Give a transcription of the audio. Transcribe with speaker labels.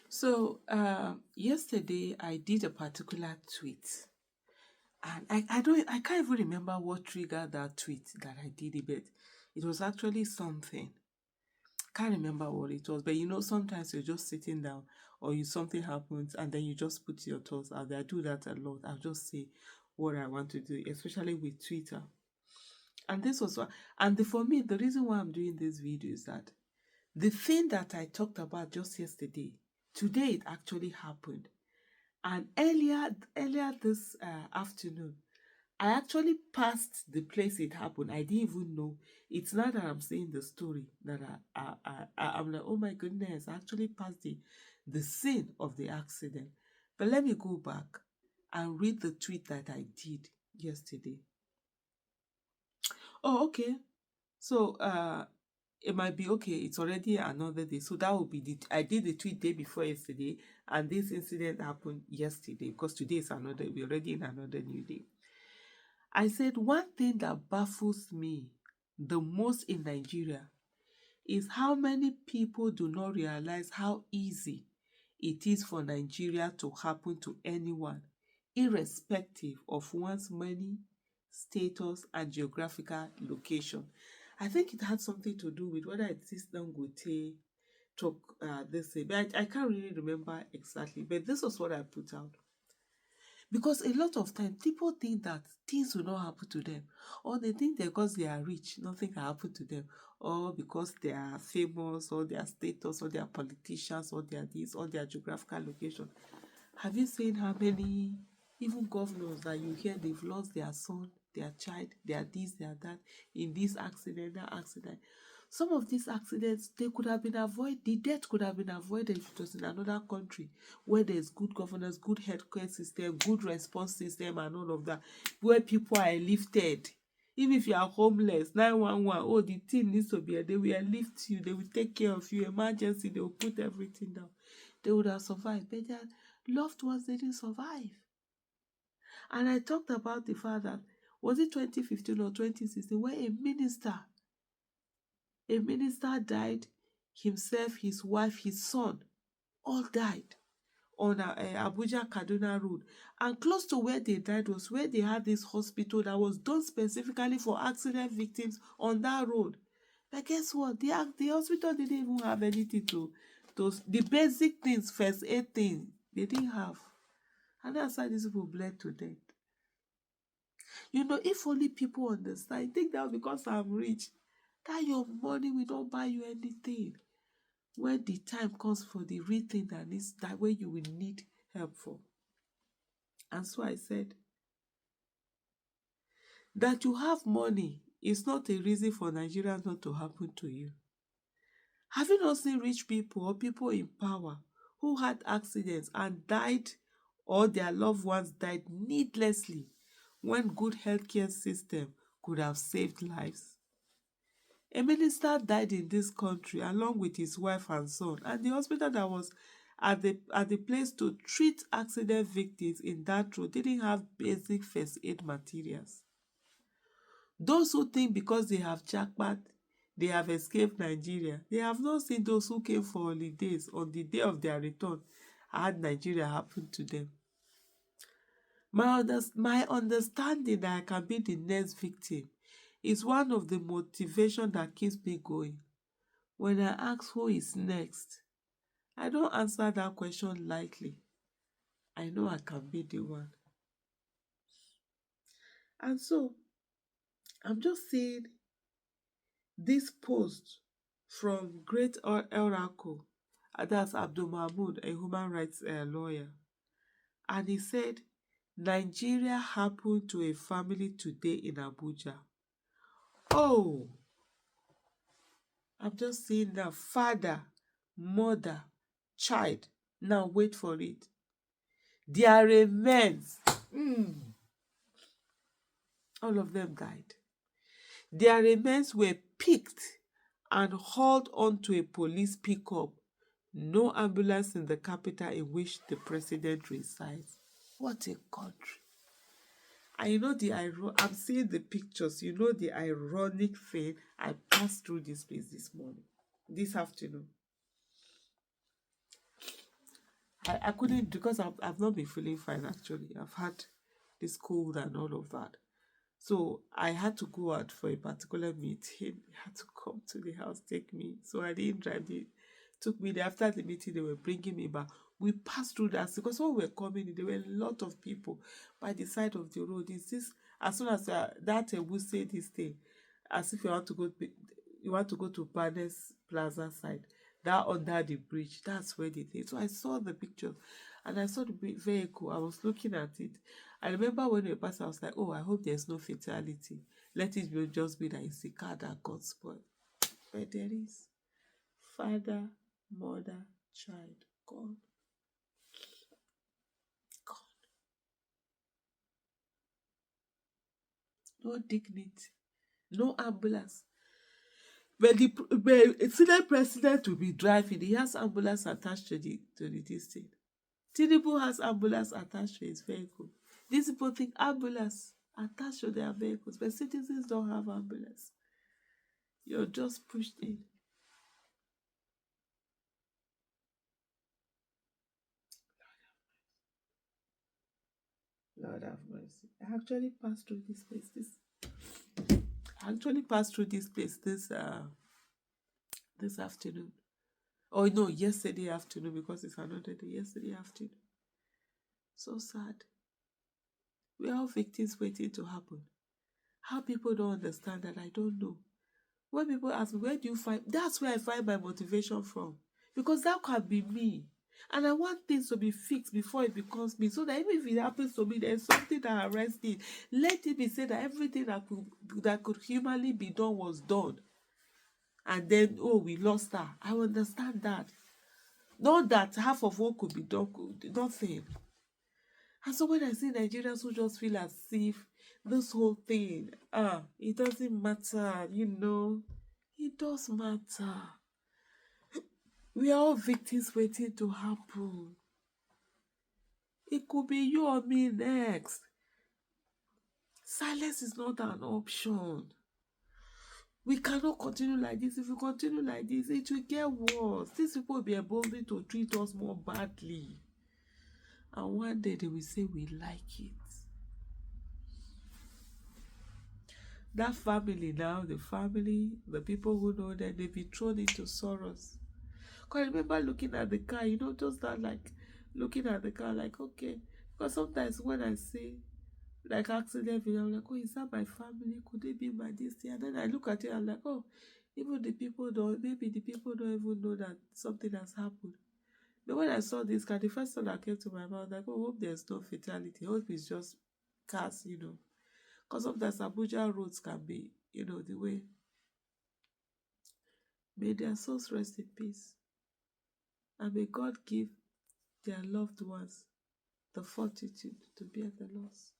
Speaker 1: So yesterday I did a particular tweet, and I can't even remember what triggered that tweet that I did it, but it was actually something. Can't remember what it was, but sometimes you're just sitting down or something happens and then you just put your thoughts out there. I do that a lot. I'll just say what I want to do, especially with Twitter. And this was what, for me, the reason why I'm doing this video is that the thing that I talked about just yesterday, today it actually happened. And earlier this afternoon, I actually passed the place it happened. I didn't even know. It's not that I'm saying the story that I'm like, oh my goodness, I actually passed the scene of the accident. But let me go back and read the tweet that I did yesterday. Oh, okay. So it might be okay. It's already another day. So that would be I did the tweet day before yesterday, and this incident happened yesterday because today is another. We're already in another new day. I said one thing that baffles me the most in Nigeria is how many people do not realize how easy it is for Nigeria to happen to anyone, irrespective of one's money, status, and geographical location. I think it had something to do with whether it is Dangote talk this way, but I can't really remember exactly. But this was what I put out. Because a lot of time people think that things will not happen to them, or they think that because they are rich, nothing can happen to them, or because they are famous, or their status, or they are politicians, or they are this, or their geographical location. Have you seen how many even governors that you hear they've lost their son, their child, their this, their that, in this accident, that accident? Some of these accidents, they could have been avoided. The death could have been avoided if it was in another country where there's good governance, good healthcare system, good response system, and all of that, where people are lifted. Even if you are homeless, 911, oh, the thing needs to be there. They will lift you. They will take care of you. Emergency, they will put everything down. They would have survived. But their loved ones didn't survive. And I talked about the fact that, was it 2015 or 2016, where a minister died, himself, his wife, his son, all died on Abuja Kaduna Road. And close to where they died was where they had this hospital that was done specifically for accident victims on that road. But guess what? The hospital didn't even have anything to the basic things, first aid things, they didn't have. And that's why these people bled to death. If only people understand, I think that because I'm rich, that your money will not buy you anything. When the time comes for the real thing that needs that way you will need help for. And so I said that you have money is not a reason for Nigerians not to happen to you. Have you not seen rich people or people in power who had accidents and died, or their loved ones died needlessly when good healthcare system could have saved lives? A minister died in this country along with his wife and son, and the hospital that was at the place to treat accident victims in that road didn't have basic first aid materials. Those who think because they have jackpot, they have escaped Nigeria, they have not seen those who came for holidays on the day of their return had Nigeria happen to them. My understanding that I can be the next victim is one of the motivation that keeps me going. When I ask who is next, I don't answer that question lightly. I know I can be the one. And so, I'm just saying this post from Great Oracle, that's Abdul Mahmoud, a human rights lawyer. And he said, Nigeria happened to a family today in Abuja. Oh, I'm just saying that father, mother, child. Now wait for it. Their remains, all of them died. Their remains were picked and hauled onto a police pickup. No ambulance in the capital in which the president resides. What a country. And I'm seeing the pictures. The ironic thing, I passed through this place this afternoon. I couldn't because I've not been feeling fine actually. I've had this cold and all of that. So I had to go out for a particular meeting. They had to come to the house, take me. So I didn't drive. They took me there. After the meeting, they were bringing me back. We passed through that because when we were coming, there were a lot of people by the side of the road. Is this as soon as that will say this thing, as if you want to go to Panes Plaza side, that under the bridge. That's where they did. So I saw the picture, and I saw the vehicle. I was looking at it. I remember when we passed, I was like, oh, I hope there's no fatality. Let it just be that it's a car that got spoiled. But there is. Father, mother, child, gone. Gone. No dignity. No ambulance. But Senate president will be driving. He has ambulance attached to the this thing. Tinubu has ambulance attached to his vehicle. These people think ambulance attached to their vehicles, but citizens don't have ambulance. You're just pushed in. Lord have mercy. I actually passed through this place. I actually passed through this place this afternoon. Oh no, yesterday afternoon because it's another day. Yesterday afternoon. So sad. We are all victims waiting to happen. How people don't understand that, I don't know. When people ask me, where do you find, that's where I find my motivation from. Because that can be me. And I want things to be fixed before it becomes me. So that even if it happens to me, there's something that arrests it. Let it be said that everything that could humanly be done was done. And then, oh, we lost her. I understand that. Not that half of what could be done, nothing. And so when I see Nigerians who just feel as if this whole thing, it doesn't matter. It does matter. We are all victims waiting to happen. It could be you or me next. Silence is not an option. We cannot continue like this. If we continue like this, it will get worse. These people will be emboldened to treat us more badly. And one day they will say we like it. That family now, the people who know that they've been thrown into sorrows. Because I remember looking at the car, just that, like, looking at the car, like, okay. Because sometimes when I see, like, accident video, I'm like, oh, is that my family? Could they be my this thing? And then I look at it, I'm like, oh, maybe the people don't even know that something has happened. But when I saw this car, the first thing that came to my mind, like, oh, hope there's no fatality. Hope it's just cars. Because sometimes Abuja roads can be, the way. May their souls rest in peace. And may God give their loved ones the fortitude to bear the loss.